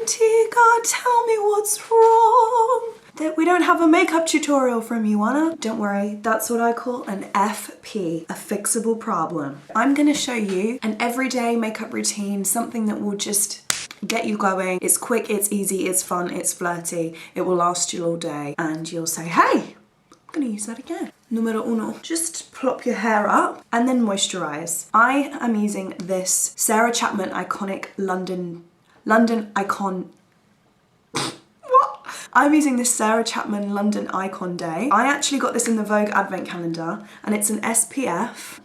Fenty, God, tell me what's wrong. That we don't have a makeup tutorial from you, Anna. Don't worry, that's what I call an FP, a fixable problem. I'm gonna show you an everyday makeup routine, something that will just get you going. It's quick, it's easy, it's fun, it's flirty. It will last you all day and you'll say, hey, I'm gonna use that again. Numero uno, just plop your hair up and then moisturize. I am using this Sarah Chapman iconic London Icon. What? I'm using this Sarah Chapman London Icon Day. I actually got this in the Vogue advent calendar and it's an SPF.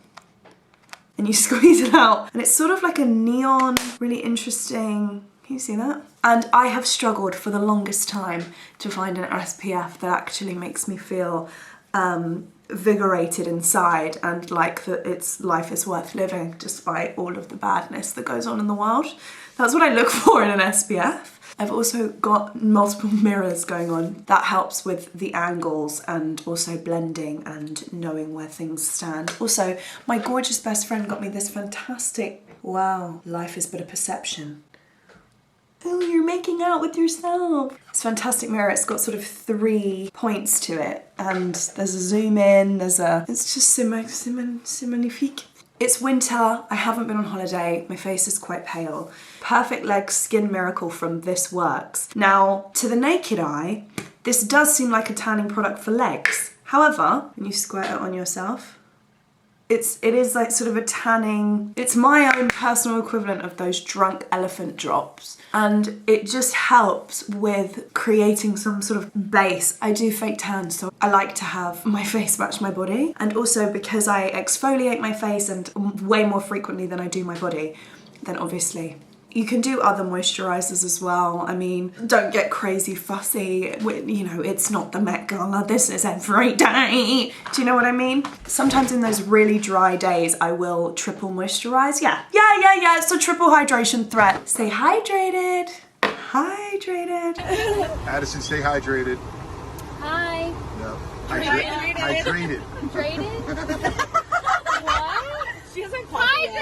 And you squeeze it out and it's sort of like a neon, really interesting, can you see that? And I have struggled for the longest time to find an SPF that actually makes me feel invigorated inside and like that its life is worth living despite all of the badness that goes on in the world. That's what I look for in an SPF. I've also got multiple mirrors going on. That helps with the angles and also blending and knowing where things stand. Also, my gorgeous best friend got me this fantastic, wow, life is but a perception. Oh, you're making out with yourself. It's a fantastic mirror. It's got sort of 3 points to it. And there's a zoom in, it's just c'est magnifique. It's winter, I haven't been on holiday, my face is quite pale. Perfect Leg Skin Miracle from This Works. Now, to the naked eye, this does seem like a tanning product for legs. However, when you squirt it on yourself, it is like sort of a tanning, it's my own personal equivalent of those drunk elephant drops. And it just helps with creating some sort of base. I do fake tan, so I like to have my face match my body. And also because I exfoliate my face and way more frequently than I do my body, then obviously you can do other moisturizers as well. I mean, don't get crazy fussy. You know, it's not the Met Gala. This is every day. Do you know what I mean? Sometimes in those really dry days, I will triple moisturize. Yeah. It's a triple hydration threat. Stay hydrated. Hydrated. Addison, stay hydrated. Hi. No. Hydrated. Hydrated. What? She hasn't quite.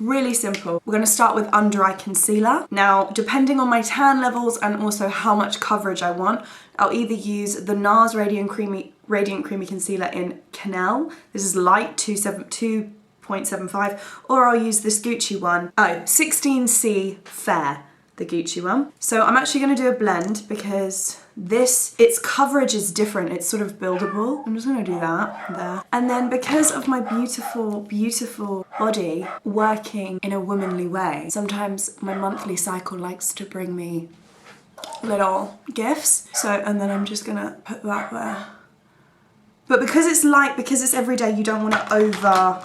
Really simple. We're gonna start with under eye concealer. Now, depending on my tan levels and also how much coverage I want, I'll either use the NARS Radiant Creamy Concealer in Canal. This is light, 2.75, or I'll use this Gucci one. Oh, 16C Fair, the Gucci one. So I'm actually gonna do a blend because its coverage is different. It's sort of buildable. I'm just gonna do that there. And then because of my beautiful, beautiful body working in a womanly way, sometimes my monthly cycle likes to bring me little gifts. So, and then I'm just gonna put that there. But because it's light, because it's everyday, you don't wanna over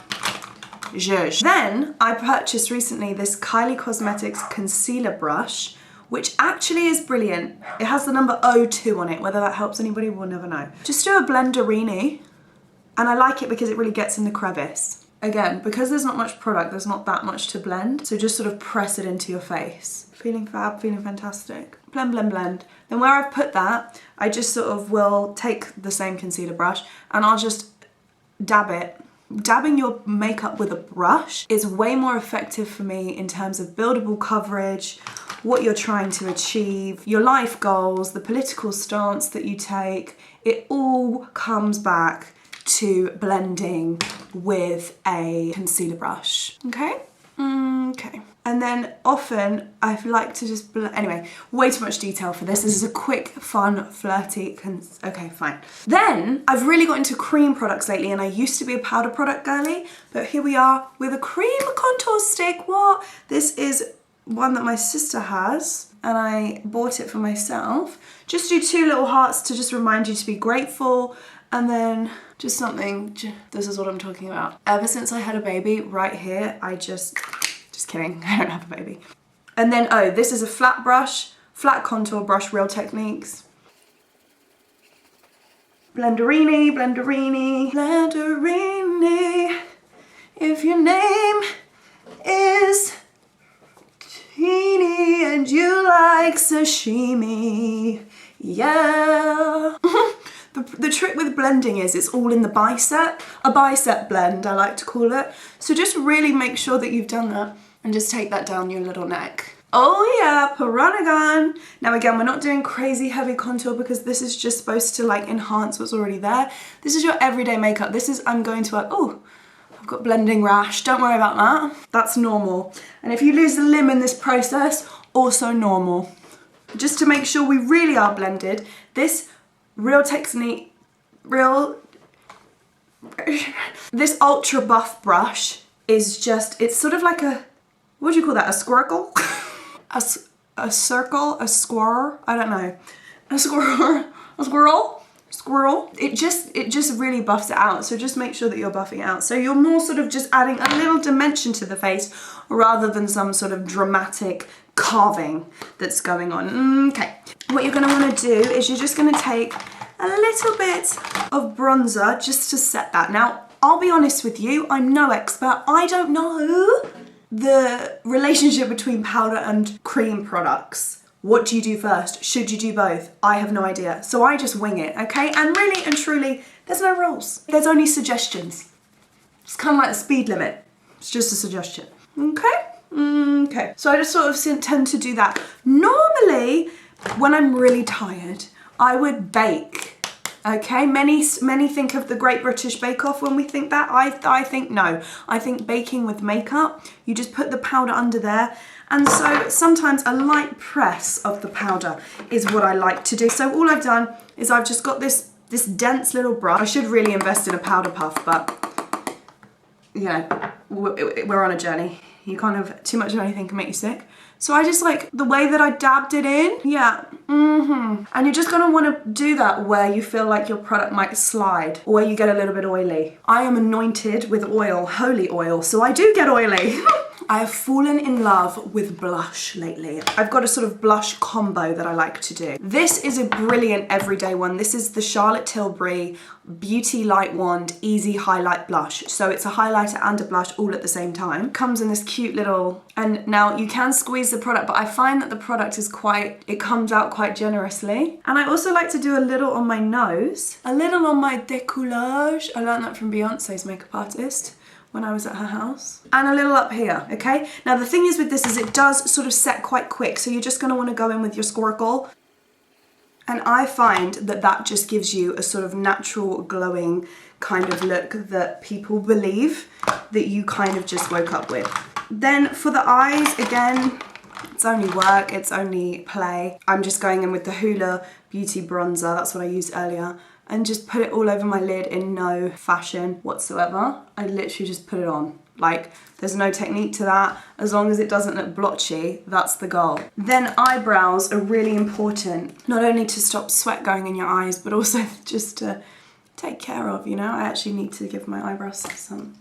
zhuzh. Then I purchased recently this Kylie Cosmetics concealer brush, which actually is brilliant. It has the number 02 on it. Whether that helps anybody, we'll never know. Just do a blenderini, and I like it because it really gets in the crevice. Again, because there's not much product, there's not that much to blend, so just sort of press it into your face. Feeling fab, feeling fantastic. Blend, blend, blend. Then where I've put that, I just sort of will take the same concealer brush and I'll just dab it. Dabbing your makeup with a brush is way more effective for me in terms of buildable coverage, what you're trying to achieve, your life goals, the political stance that you take. It all comes back to blending with a concealer brush, okay? Okay. And then often I like to just anyway, way too much detail for this. This is a quick, fun, flirty, okay, fine. Then I've really got into cream products lately, and I used to be a powder product girly, but here we are with a cream contour stick. What? This is one that my sister has, and I bought it for myself. Just do 2 little hearts to just remind you to be grateful, and then just something, this is what I'm talking about. Ever since I had a baby, right here, I just kidding, I don't have a baby. And then, oh, this is a flat brush, flat contour brush, Real Techniques. Blenderini, blenderini, blenderini. If your name is Teeny and you like sashimi, yeah. The trick with blending is it's all in the bicep, a bicep blend I like to call it. So just really make sure that you've done that and just take that down your little neck. Oh yeah, Piranagon. Now again, we're not doing crazy heavy contour because this is just supposed to like enhance what's already there. This is your everyday makeup. This is, I'm going to, oh, I've got blending rash. Don't worry about that. That's normal. And if you lose a limb in this process, also normal. Just to make sure we really are blended, this this ultra buff brush is just, it's sort of like a, what do you call that, a squircle? a circle, a squirrel, I don't know. A squirrel. It just really buffs it out. So just make sure that you're buffing it out. So you're more sort of just adding a little dimension to the face rather than some sort of dramatic carving that's going on. Okay, what you're gonna wanna do is you're just gonna take a little bit of bronzer just to set that. Now, I'll be honest with you, I'm no expert. I don't know the relationship between powder and cream products. What do you do first? Should you do both? I have no idea. So I just wing it, okay? And really and truly, there's no rules. There's only suggestions. It's kind of like the speed limit. It's just a suggestion, okay? Okay, so I just sort of tend to do that. Normally, when I'm really tired, I would bake. Okay, many think of the Great British Bake Off when we think that. I think no. I think baking with makeup, you just put the powder under there. And so sometimes a light press of the powder is what I like to do. So all I've done is I've just got this dense little brush. I should really invest in a powder puff, but you know, we're on a journey. You can't have too much of anything can make you sick. So I just like the way that I dabbed it in. Yeah, And you're just gonna wanna do that where you feel like your product might slide or where you get a little bit oily. I am anointed with oil, holy oil, so I do get oily. I have fallen in love with blush lately. I've got a sort of blush combo that I like to do. This is a brilliant everyday one. This is the Charlotte Tilbury Beauty Light Wand Easy Highlight Blush. So it's a highlighter and a blush all at the same time. Comes in this cute little, and now you can squeeze the product, but I find that the product is it comes out quite generously. And I also like to do a little on my nose, a little on my décollage. I learned that from Beyonce's makeup artist when I was at her house. And a little up here, okay? Now the thing is with this is it does sort of set quite quick, so you're just gonna wanna go in with your squircle. And I find that that just gives you a sort of natural glowing kind of look that people believe that you kind of just woke up with. Then for the eyes, again, it's only work, it's only play. I'm just going in with the Hoola Beauty Bronzer, that's what I used earlier, and just put it all over my lid in no fashion whatsoever. I literally just put it on. Like, there's no technique to that. As long as it doesn't look blotchy, that's the goal. Then eyebrows are really important, not only to stop sweat going in your eyes, but also just to take care of, you know? I actually need to give my eyebrows some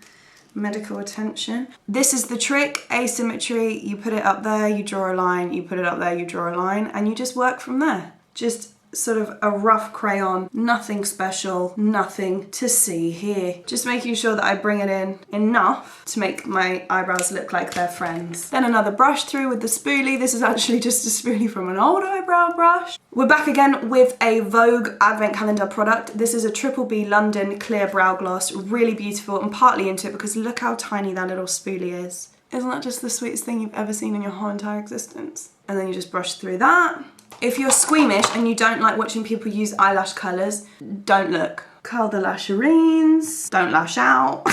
medical attention. This is the trick, asymmetry. You put it up there, you draw a line, you put it up there, you draw a line, and you just work from there. Just sort of a rough crayon, nothing special, nothing to see here. Just making sure that I bring it in enough to make my eyebrows look like they're friends. Then another brush through with the spoolie. This is actually just a spoolie from an old eyebrow brush. We're back again with a Vogue Advent Calendar product. This is a Triple B London Clear Brow Gloss, really beautiful. I'm partly into it because look how tiny that little spoolie is. Isn't that just the sweetest thing you've ever seen in your whole entire existence? And then you just brush through that. If you're squeamish and you don't like watching people use eyelash colours, don't look. Curl the lasherines, don't lash out.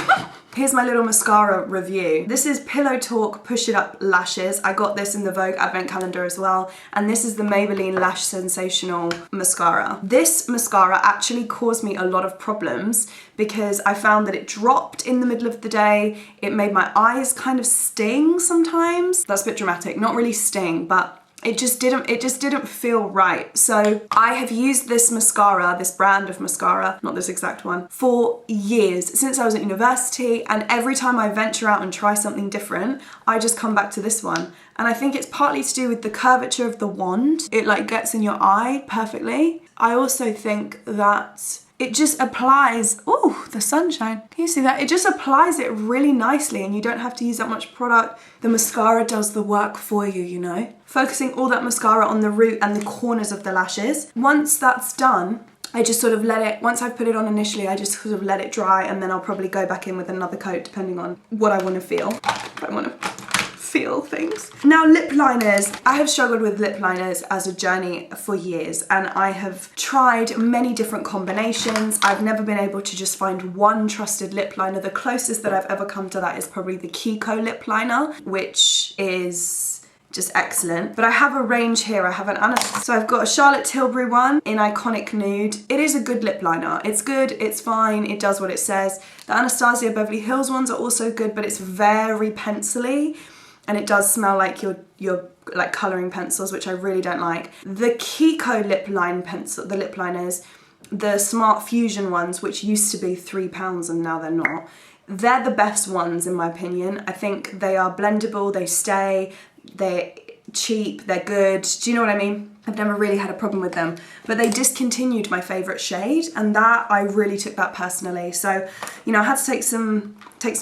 Here's my little mascara review. This is Pillow Talk Push It Up Lashes. I got this in the Vogue Advent Calendar as well. And this is the Maybelline Lash Sensational Mascara. This mascara actually caused me a lot of problems because I found that it dropped in the middle of the day. It made my eyes kind of sting sometimes. That's a bit dramatic, not really sting, but it just didn't feel right. So I have used this mascara, this brand of mascara, not this exact one, for years, since I was at university, and every time I venture out and try something different, I just come back to this one. And I think it's partly to do with the curvature of the wand. It like gets in your eye perfectly. I also think that it just applies, oh, the sunshine. Can you see that? It just applies it really nicely and you don't have to use that much product. The mascara does the work for you, you know? Focusing all that mascara on the root and the corners of the lashes. Once that's done, I just sort of let it, once I've put it on initially, I just sort of let it dry and then I'll probably go back in with another coat depending on what I want to feel. If I want to feel things. Now lip liners. I have struggled with lip liners as a journey for years, and I have tried many different combinations. I've never been able to just find one trusted lip liner. The closest that I've ever come to that is probably the Kiko lip liner, which is just excellent. But I have a range here. I have so I've got a Charlotte Tilbury one in Iconic Nude. It is a good lip liner. It's good, it's fine, it does what it says. The Anastasia Beverly Hills ones are also good, but it's very pencil-y, and it does smell like your like colouring pencils, which I really don't like. The Kiko lip line pencil, the lip liners, the Smart Fusion ones, which used to be £3 and now they're not, they're the best ones in my opinion. I think they are blendable, they stay, they're cheap, they're good. Do you know what I mean? I've never really had a problem with them, but they discontinued my favourite shade, and that I really took that personally. So, you know, I had to take some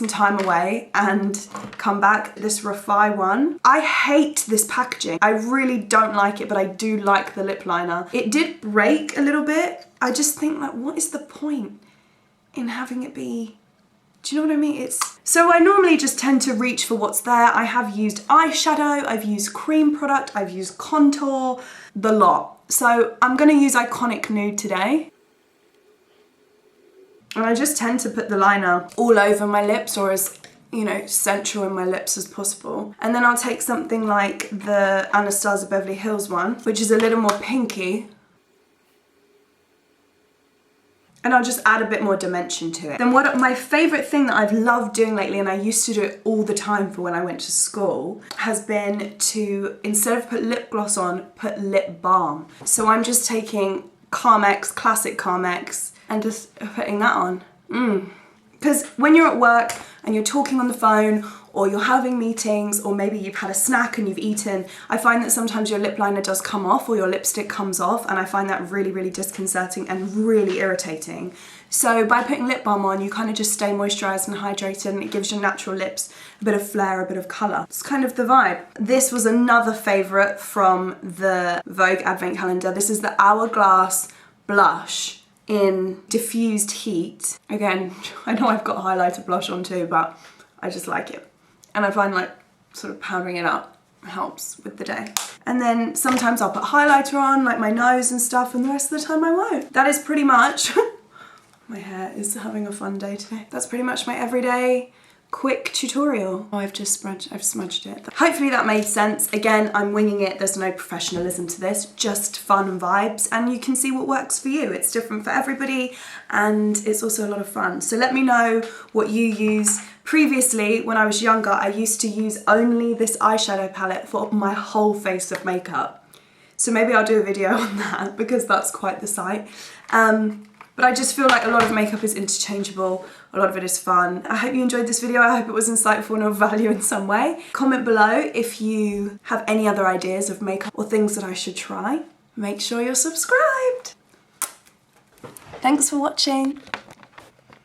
time away and come back. This Refi one. I hate this packaging. I really don't like it, but I do like the lip liner. It did break a little bit. I just think, like, what is the point in having it be... Do you know what I mean? So I normally just tend to reach for what's there. I have used eyeshadow, I've used cream product, I've used contour, the lot. So I'm gonna use Iconic Nude today. And I just tend to put the liner all over my lips, or as, you know, central in my lips as possible. And then I'll take something like the Anastasia Beverly Hills one, which is a little more pinky. And I'll just add a bit more dimension to it. Then my favourite thing that I've loved doing lately, and I used to do it all the time for when I went to school, has been to, instead of put lip gloss on, put lip balm. So I'm just taking Carmex, classic Carmex, and just putting that on. Because when you're at work and you're talking on the phone, or you're having meetings, or maybe you've had a snack and you've eaten, I find that sometimes your lip liner does come off, or your lipstick comes off, and I find that really, really disconcerting and really irritating. So by putting lip balm on, you kind of just stay moisturised and hydrated, and it gives your natural lips a bit of flair, a bit of colour. It's kind of the vibe. This was another favourite from the Vogue Advent Calendar. This is the Hourglass Blush in Diffused Heat. Again, I know I've got highlighter blush on too, but I just like it. And I find like sort of powdering it up helps with the day. And then sometimes I'll put highlighter on, like my nose and stuff, and the rest of the time I won't. That is pretty much, my hair is having a fun day today. That's pretty much my everyday quick tutorial. Oh, I've smudged it. Hopefully that made sense. Again, I'm winging it. There's no professionalism to this, just fun and vibes, and you can see what works for you. It's different for everybody, and it's also a lot of fun. So let me know what you use. Previously, when I was younger, I used to use only this eyeshadow palette for my whole face of makeup. So maybe I'll do a video on that, because that's quite the sight. But I just feel like a lot of makeup is interchangeable, a lot of it is fun. I hope you enjoyed this video, I hope it was insightful and of value in some way. Comment below if you have any other ideas of makeup or things that I should try. Make sure you're subscribed. Thanks for watching.